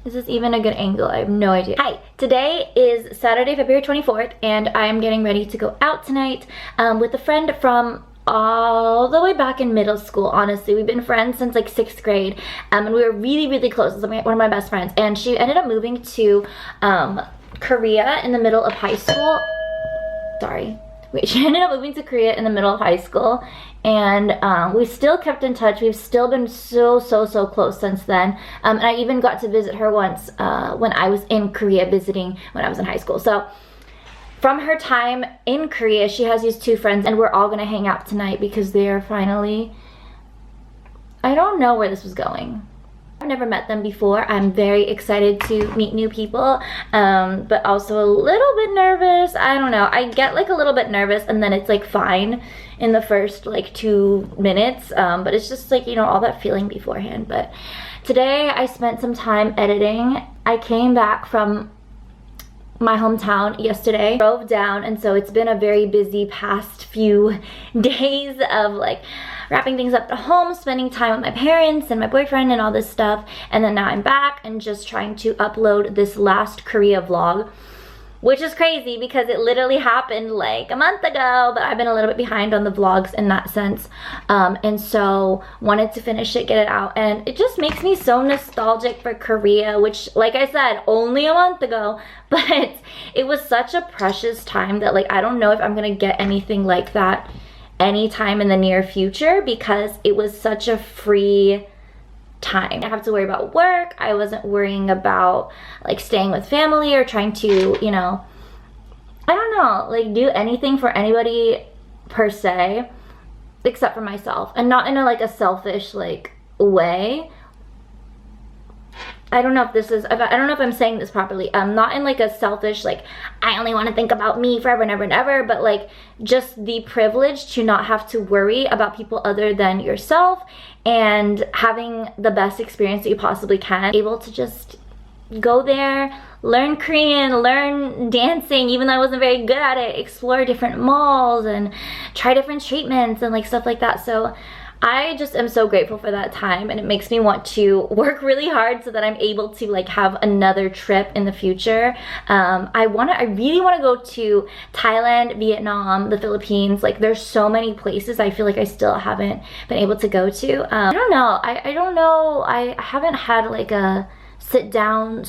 Is this even a good angle? I have no idea. Hi, today is Saturday, February 24th, and I am getting ready to go out tonight with a friend from all the way back in middle school. Honestly, we've been friends since like 6th grade, and we were really close. It's one of my best friends, and she ended up moving to Korea in the middle of high school. She ended up moving to Korea in the middle of high school, and we still kept in touch. We've still been so close since then, and I even got to visit her once when I was in Korea visiting when I was in high school. So from her time in Korea, she has these 2 friends, and we're all gonna hang out tonight because they're finally, I don't know where this was going. I've never met them before. I'm very excited to meet new people, but also a little bit nervous. I don't know. I get like a little bit nervous, and then it's like fine in the first like 2 minutes, but it's just like, you know, all that feeling beforehand. But today I spent some time editing. I came back from my hometown yesterday, drove down, and so it's been a very busy past few days of like wrapping things up at home, spending time with my parents and my boyfriend and all this stuff, and then now I'm back and just trying to upload this last Korea vlog, which is crazy because it literally happened like a month ago, but I've been a little bit behind on the vlogs in that sense, and so wanted to finish it, get it out, and it just makes me so nostalgic for Korea, which, like I said, only a month ago, but it was such a precious time that like I don't know if I'm gonna get anything like that anytime in the near future, because it was such a free time. I didn't have to worry about work. I wasn't worrying about like staying with family or trying to, you know, I don't know, like do anything for anybody per se, except for myself, and not in a like a selfish like way. I don't know if this is, I don't know if I'm saying this properly. Not in like a selfish, like, I only want to think about me forever and ever and ever, but like just the privilege to not have to worry about people other than yourself, and having the best experience that you possibly can. Able to just go there, learn Korean, learn dancing, even though I wasn't very good at it, explore different malls and try different treatments and like stuff like that. So I just am so grateful for that time, and it makes me want to work really hard so that I'm able to like have another trip in the future. I really want to go to Thailand, Vietnam, the Philippines. Like there's so many places I feel like I still haven't been able to go to. I don't know. I don't know. I haven't had like a sit down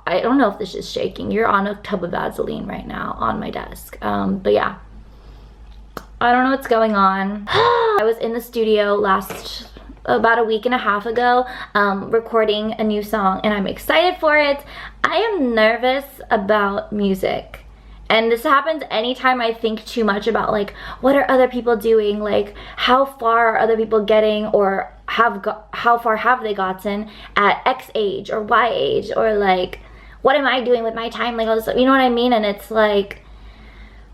I don't know if this is shaking. You're on a tub of Vaseline right now on my desk. But yeah. I don't know what's going on. I was in the studio about a week and a half ago, recording a new song, and I'm excited for it. I am nervous about music, and this happens anytime I think too much about like what are other people doing, like how far are other people getting, or how far have they gotten at X age or Y age, or like what am I doing with my time, like all this stuff, you know what I mean? And it's like,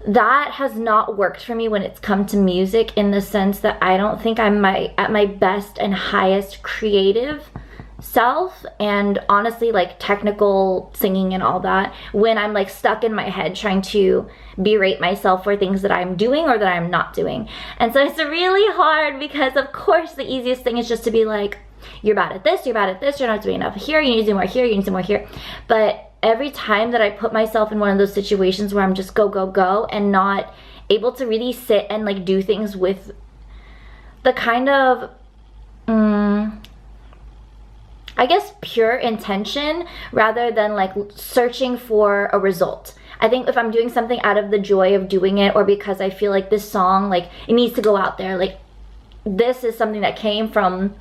that has not worked for me when it's come to music, in the sense that I don't think I'm at my best and highest creative self, and honestly like technical singing and all that, when I'm like stuck in my head trying to berate myself for things that I'm doing or that I'm not doing. And so it's really hard, because of course the easiest thing is just to be like, you're bad at this, you're bad at this, you're not doing enough here, you need to do more here, you need to do more here. But every time that I put myself in one of those situations where I'm just go and not able to really sit and like do things with the kind of I guess pure intention, rather than like searching for a result. I think if I'm doing something out of the joy of doing it, or because I feel like this song, like it needs to go out there, like this is something that came from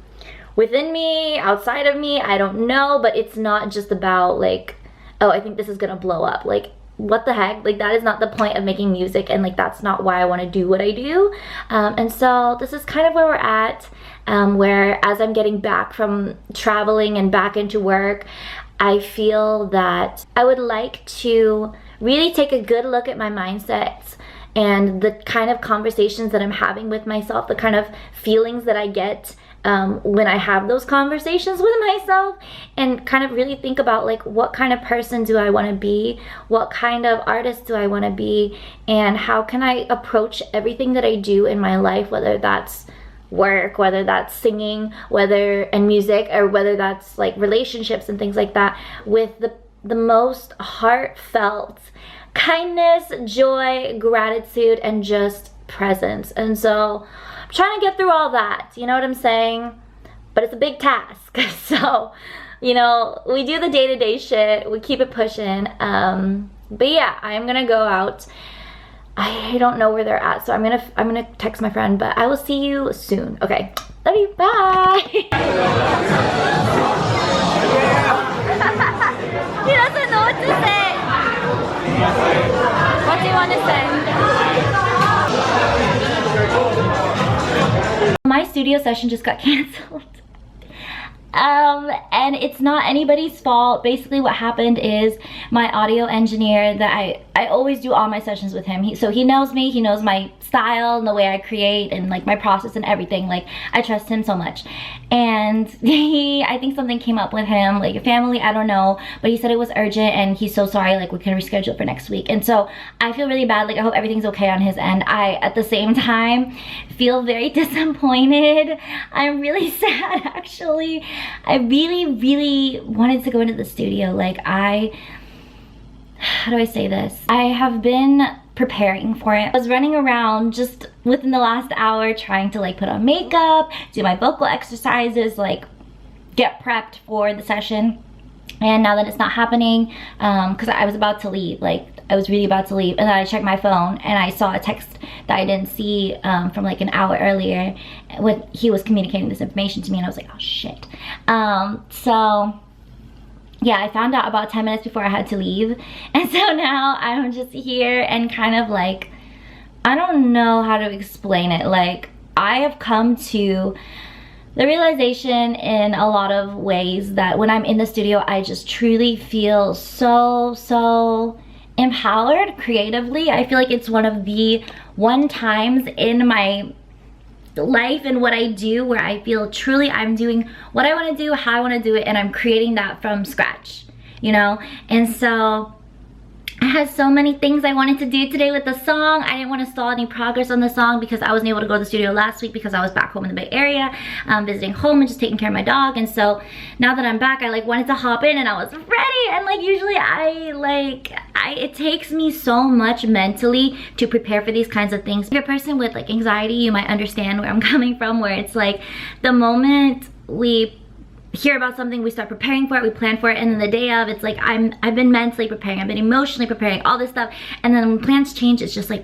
within me, outside of me, I don't know, but it's not just about like, oh, I think this is gonna blow up. Like, what the heck? Like, that is not the point of making music, and like that's not why I want to do what I do. And so this is kind of where we're at, where as I'm getting back from traveling and back into work, I feel that I would like to really take a good look at my mindsets and the kind of conversations that I'm having with myself, the kind of feelings that I get when I have those conversations with myself, and kind of really think about like, what kind of person do I want to be, what kind of artist do I want to be, and how can I approach everything that I do in my life, whether that's work, whether that's singing, and music, or whether that's like relationships and things like that, with the most heartfelt kindness, joy, gratitude, and just presence. And so I'm trying to get through all that, you know what I'm saying? But it's a big task. So, you know, we do the day-to-day shit, we keep it pushing. But yeah, I'm gonna go out. I don't know where they're at, so I'm gonna text my friend, but I will see you soon. Okay, love you, bye. He doesn't know what to say. What do you want to say? My studio session just got canceled. And it's not anybody's fault. Basically what happened is my audio engineer that I always do all my sessions with him. So he knows me, he knows my style and the way I create and like my process and everything. Like I trust him so much. And I think something came up with him, like a family, I don't know, but he said it was urgent and he's so sorry, like we can reschedule for next week. And so I feel really bad, like I hope everything's okay on his end. I, at the same time, feel very disappointed. I'm really sad actually. I really wanted to go into the studio. Like how do I say this? I have been preparing for it. I was running around just within the last hour trying to like put on makeup, do my vocal exercises, like get prepped for the session. And now that it's not happening, because I was about to leave, like I was really about to leave, and then I checked my phone and I saw a text that I didn't see from like an hour earlier when he was communicating this information to me, and I was like, oh shit. So yeah, I found out about 10 minutes before I had to leave, and so now I'm just here and kind of like, I don't know how to explain it. Like I have come to the realization in a lot of ways that when I'm in the studio, I just truly feel so empowered creatively. I feel like it's one of the times in my life and what I do where I feel truly I'm doing what I want to do, how I want to do it, and I'm creating that from scratch, you know? And so I had so many things I wanted to do today with the song. I didn't want to stall any progress on the song because I wasn't able to go to the studio last week because I was back home in the Bay Area, visiting home and just taking care of my dog. And so now that I'm back, I like wanted to hop in and I was ready. And like usually it takes me so much mentally to prepare for these kinds of things. If you're a person with like anxiety, you might understand where I'm coming from, where it's like the moment we hear about something, we start preparing for it, we plan for it, and then the day of, it's like I've been mentally preparing, I've been emotionally preparing, all this stuff, and then when plans change, it's just like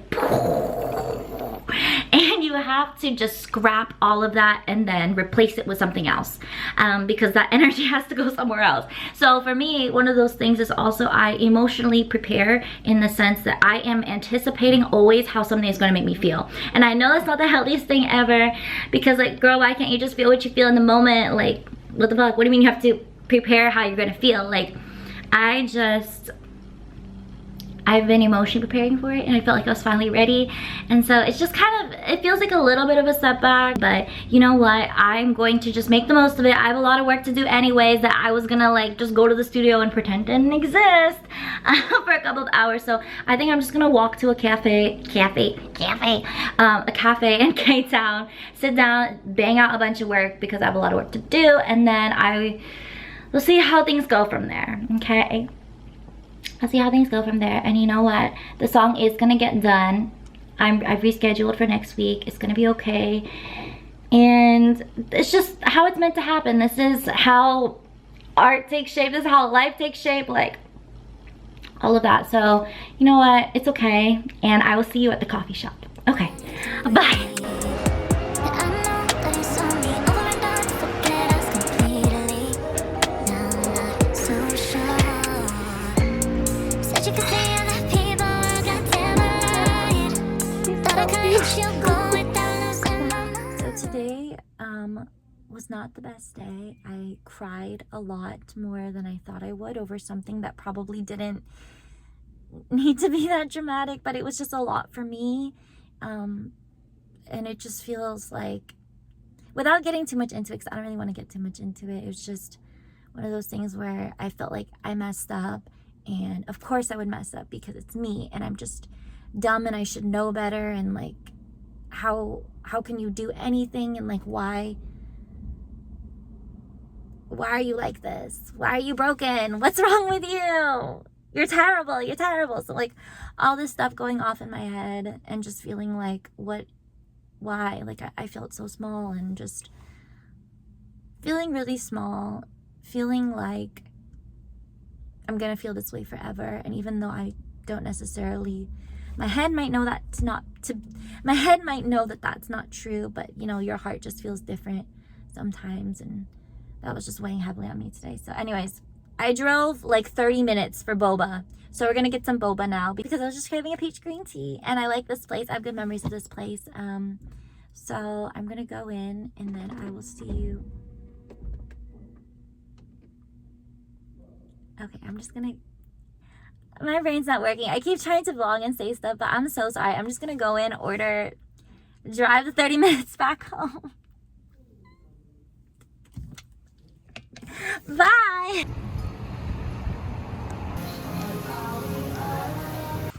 and you have to just scrap all of that and then replace it with something else, because that energy has to go somewhere else. So for me, one of those things is also I emotionally prepare in the sense that I am anticipating always how something is going to make me feel. And I know that's not the healthiest thing ever, because like, girl, why can't you just feel what you feel in the moment? Like, what the fuck? What do you mean you have to prepare how you're gonna feel? Like, I've been emotionally preparing for it, and I felt like I was finally ready. And so it's just kind of, it feels like a little bit of a setback, but you know what? I'm going to just make the most of it. I have a lot of work to do anyways, that I was gonna like just go to the studio and pretend didn't exist for a couple of hours. So I think I'm just gonna walk to a cafe in K-Town, sit down, bang out a bunch of work because I have a lot of work to do, and then we'll see how things go from there, okay? I'll see how things go from there. And you know what? The song is gonna get done. I've rescheduled for next week. It's gonna be okay. And it's just how it's meant to happen. This is how art takes shape. This is how life takes shape. Like, all of that. So, you know what? It's okay. And I will see you at the coffee shop. Okay. Bye. So today was not the best day. I cried a lot more than I thought I would over something that probably didn't need to be that dramatic, but it was just a lot for me. And it just feels like, without getting too much into it, because I don't really want to get too much into it, it was just one of those things where I felt like I messed up. And of course I would mess up because it's me and I'm just dumb and I should know better, and like, how can you do anything, and like why are you like this? Why are you broken? What's wrong with you? You're terrible, you're terrible. So like all this stuff going off in my head and just feeling like why? Like I felt so small, and just feeling really small, feeling like I'm gonna feel this way forever. And even though I don't necessarily, my head might know that's not true, but you know, your heart just feels different sometimes, and that was just weighing heavily on me today. So anyways, I drove like 30 minutes for boba. So we're gonna get some boba now because I was just craving a peach green tea, and I like this place. I have good memories of this place. So I'm gonna go in, and then I will see you. Okay, I'm just gonna, my brain's not working. I keep trying to vlog and say stuff, but I'm so sorry. I'm just gonna go in, order, drive the 30 minutes back home. Bye!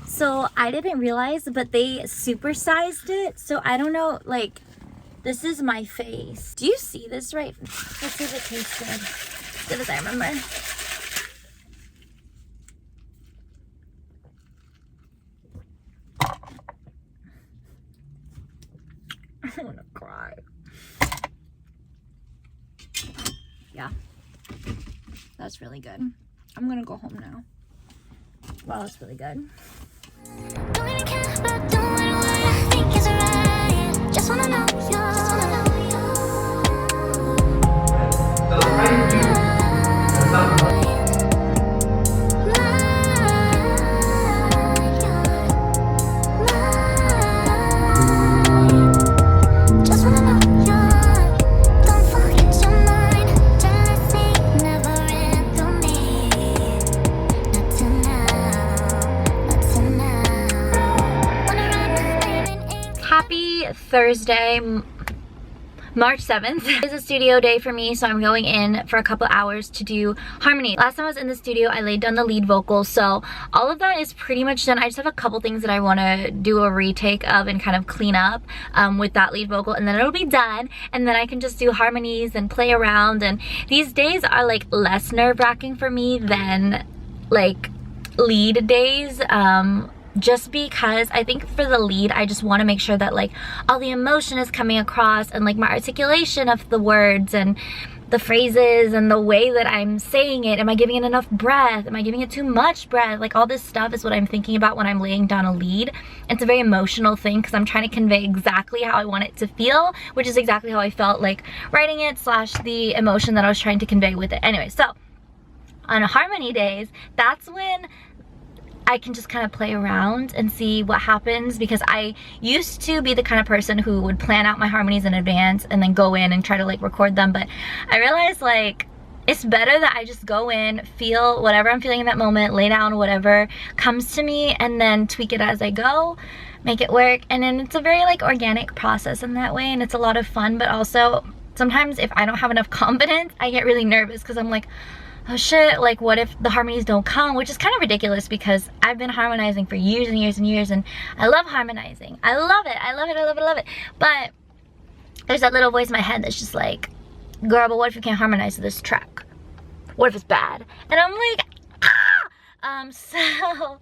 So I didn't realize, but they supersized it. So I don't know, like, this is my face. Do you see this right? Let's see if it tastes good. As good as I remember. I wanna cry. Yeah, that's really good. I'm gonna go home now. Wow, that's really good. Don't even care about doing what I think is right. Just wanna know you. Just wanna know Thursday, March 7th is a studio day for me, so I'm going in for a couple hours to do harmony. Last time I was in the studio, I laid down the lead vocal, so all of that is pretty much done. I just have a couple things that I want to do a retake of and kind of clean up with that lead vocal, and then it'll be done, and then I can just do harmonies and play around. And these days are like less nerve-wracking for me than like lead days, just because I think for the lead I just want to make sure that like all the emotion is coming across, and like my articulation of the words and the phrases and the way that I'm saying it. Am I giving it enough breath? Am I giving it too much breath? Like all this stuff is what I'm thinking about when I'm laying down a lead. It's a very emotional thing because I'm trying to convey exactly how I want it to feel, which is exactly how I felt like writing it / the emotion that I was trying to convey with it. Anyway, so on harmony days, that's when I can just kind of play around and see what happens, because I used to be the kind of person who would plan out my harmonies in advance and then go in and try to like record them, but I realized like it's better that I just go in, feel whatever I'm feeling in that moment, lay down whatever comes to me, and then tweak it as I go, make it work. And then it's a very like organic process in that way, and it's a lot of fun. But also sometimes if I don't have enough confidence, I get really nervous because I'm like, oh shit, like what if the harmonies don't come? Which is kind of ridiculous because I've been harmonizing for years and years and years, and I love harmonizing. I love it, I love it, I love it, I love it. But there's that little voice in my head that's just like, girl, but what if you can't harmonize this track? What if it's bad? And I'm like, ah! So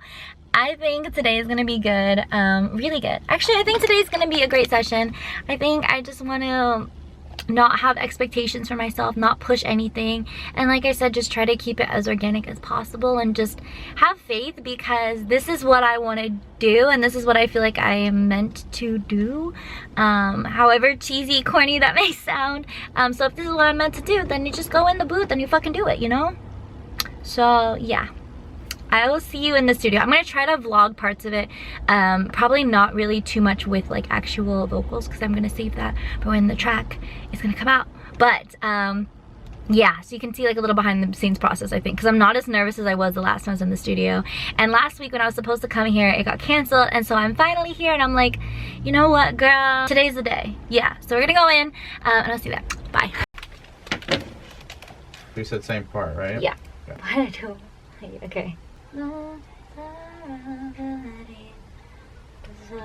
I think today is gonna be good, really good. Actually, I think today's gonna be a great session. I think I just want to not have expectations for myself, not push anything, and like I said, just try to keep it as organic as possible and just have faith, because this is what I want to do and this is what I feel like I am meant to do, however cheesy, corny that may sound. So if this is what I'm meant to do, then you just go in the booth and you fucking do it, you know? So yeah, I will see you in the studio. I'm gonna try to vlog parts of it, probably not really too much with like actual vocals, because I'm gonna save that for when the track is gonna come out. But yeah, so you can see like a little behind the scenes process, I think, because I'm not as nervous as I was the last time I was in the studio. And last week when I was supposed to come here, it got canceled, and so I'm finally here, and I'm like, you know what, girl, today's the day. Yeah, so we're gonna go in, and I'll see you there. Bye. You said same part, right? Yeah. Why did I do? Okay. And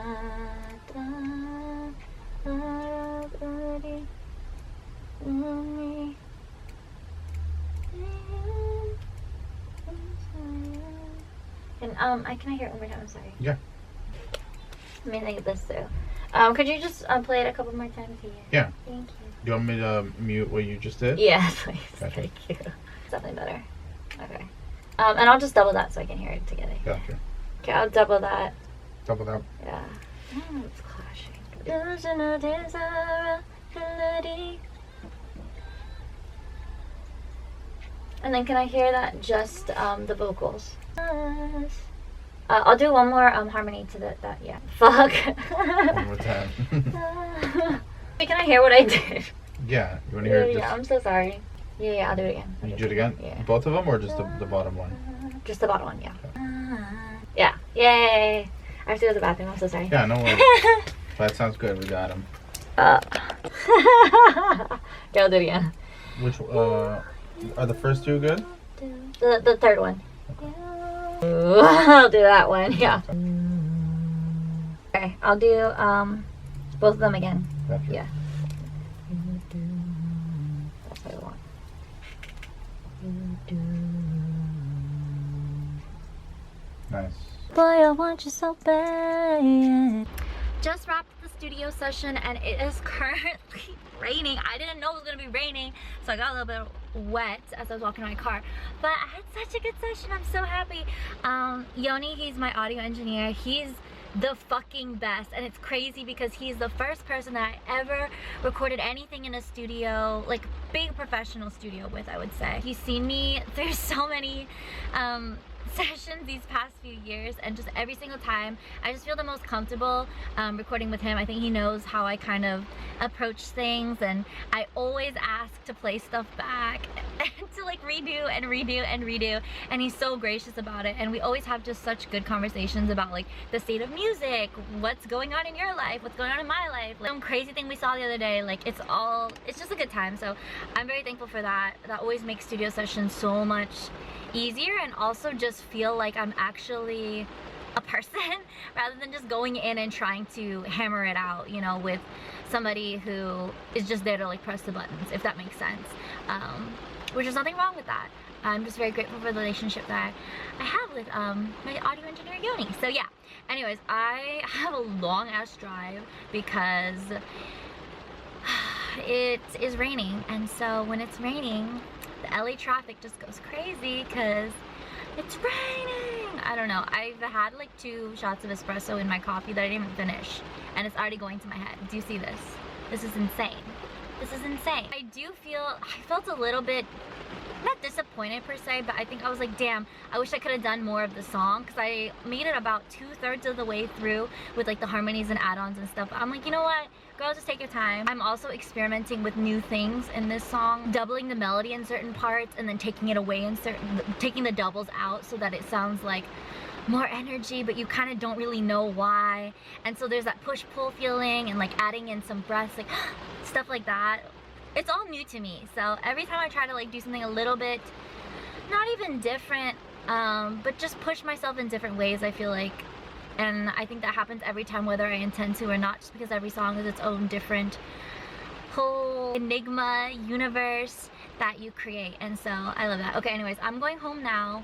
can I hear it one more time? I'm sorry. Yeah. Let me think this through. Could you just play it a couple more times here? Yeah. Thank you. Do you want me to mute what you just did? Yeah, please. Gotcha. Thank you. It's definitely better. Okay. And I'll just double that so I can hear it together. Gotcha. Okay, I'll double that. Double that. Yeah. Oh, it's clashing. And then can I hear that just the vocals? I'll do one more harmony to that. Yeah. Fuck. One more time. Wait, can I hear what I did? Yeah. You want to hear it? Yeah, I'm so sorry. Yeah, I'll do it again. You do it again? Yeah. Both of them or just the bottom one? Just the bottom one, yeah. Okay. Yeah. Yay. I have to go to the bathroom. I'm so sorry. Yeah, no worries. That sounds good. We got him. Yeah, I'll do it again. Which are the first two good? The third one. I'll do that one. Yeah. Okay, I'll do both of them again. Gotcha. Yeah. That's what I want. Nice. Boy, I want you so bad. Just wrapped the studio session and it is currently raining. I didn't know it was gonna be raining, so I got a little bit wet as I was walking to my car. But I had such a good session. I'm so happy. Yoni, he's my audio engineer. He's the fucking best, and it's crazy because he's the first person that I ever recorded anything in a studio, like big professional studio with, I would say. He's seen me through so many sessions these past few years, and just every single time I just feel the most comfortable recording with him. I think he knows how I kind of approach things, and I always ask to play stuff back and to like redo and redo and redo, and he's so gracious about it. And we always have just such good conversations about like the state of music, what's going on in your life, what's going on in my life, like some crazy thing we saw the other day. Like it's just a good time. So I'm very thankful for that. That always makes studio sessions so much easier, and also just feel like I'm actually a person rather than just going in and trying to hammer it out, you know, with somebody who is just there to like press the buttons, if that makes sense. Which is nothing wrong with that. I'm just very grateful for the relationship that I have with my audio engineer Yoni. So yeah, anyways, I have a long ass drive because it is raining, and so when it's raining, the LA traffic just goes crazy because it's raining. I don't know. I've had like 2 shots of espresso in my coffee that I didn't even finish, and it's already going to my head. Do you see this? This is insane. This is insane. I felt a little bit, not disappointed per se, but I think I was like, damn, I wish I could have done more of the song, because I made it about 2/3 of the way through with like the harmonies and add-ons and stuff. I'm like, you know what? Girl, just take your time. I'm also experimenting with new things in this song, doubling the melody in certain parts and then taking it away in taking the doubles out so that it sounds like more energy, but you kind of don't really know why. And so there's that push-pull feeling, and like adding in some breaths, like stuff like that. It's all new to me. So every time I try to like do something a little bit, not even different, but just push myself in different ways, I feel like. And I think that happens every time, whether I intend to or not, just because every song is its own different whole enigma universe that you create. And so I love that. Okay, anyways, I'm going home now.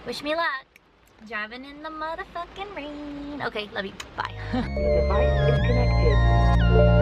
Wish me luck. Driving in the motherfucking rain. Okay, love you. Bye. Device is connected.